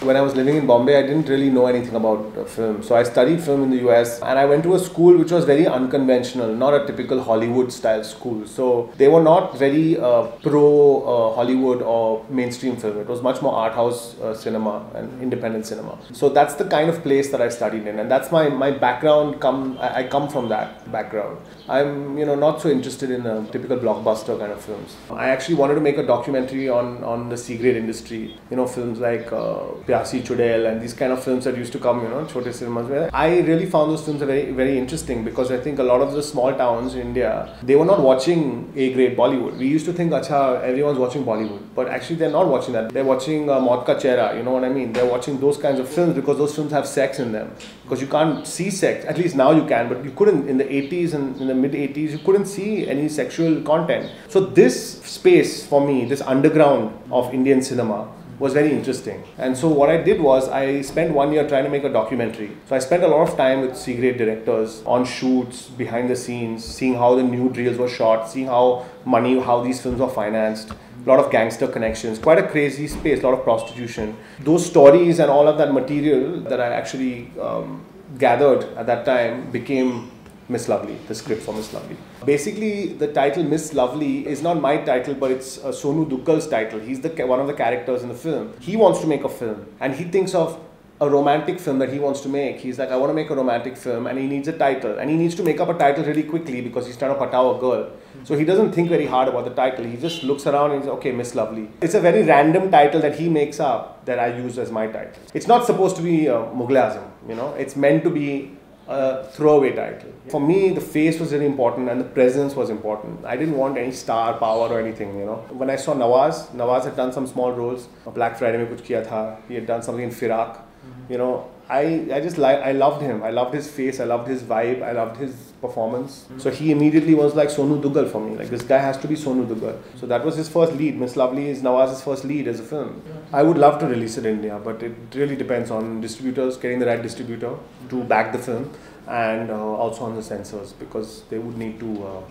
When I was living in Bombay, I didn't really know anything about film. So I studied film in the US and I went to a school which was very unconventional, not a typical Hollywood style school. So they were not very pro Hollywood or mainstream film. It was much more art house cinema and independent cinema. So that's the kind of place that I studied in, and that's my background. I come from that background. I'm not so interested in typical blockbuster kind of films. I actually wanted to make a documentary on the C-grade industry. Films like Pyasi Chudel and these kind of films that used to come, Chote cinemas. Where I really found those films very, very interesting because I think a lot of the small towns in India, they were not watching A-grade Bollywood. We used to think, acha, everyone's watching Bollywood, but actually they're not watching that. They're watching Maut Ka Chehra, you know what I mean? They're watching those kinds of films because those films have sex in them. Because you can't see sex, at least now you can, but you couldn't in the 80s and in the mid 80s, you couldn't see any sexual content. So this space for me, this underground of Indian cinema, was very interesting. And so what I did was I spent 1 year trying to make a documentary. So I spent a lot of time with C-grade directors on shoots, behind the scenes, seeing how the nude reels were shot, seeing how these films were financed. A lot of gangster connections, quite a crazy space, a lot of prostitution. Those stories and all of that material that I actually gathered at that time became Miss Lovely, the script for Miss Lovely. Basically, the title Miss Lovely is not my title, but it's Sonu Duggal's title. He's one of the characters in the film. He wants to make a film, and he thinks of a romantic film that he wants to make. He's like, I want to make a romantic film, and he needs a title. And he needs to make up a title really quickly because he's trying to patao a girl. So he doesn't think very hard about the title. He just looks around and says, okay, Miss Lovely. It's a very random title that he makes up that I use as my title. It's not supposed to be Mughal-e-Azam, It's meant to be a throwaway title. For me, the face was really important and the presence was important. I didn't want any star power or anything, When I saw Nawaz had done some small roles. Black Friday mein kuch kiya tha. He had done something in Firak. I loved him. I loved his face. I loved his vibe. I loved his performance. So he immediately was like Sonu Duggal for me. Like, this guy has to be Sonu Duggal. So that was his first lead. Miss Lovely is Nawaz's first lead as a film. I would love to release it in India, but it really depends on distributors, getting the right distributor to back the film, and also on the censors, because they would need to,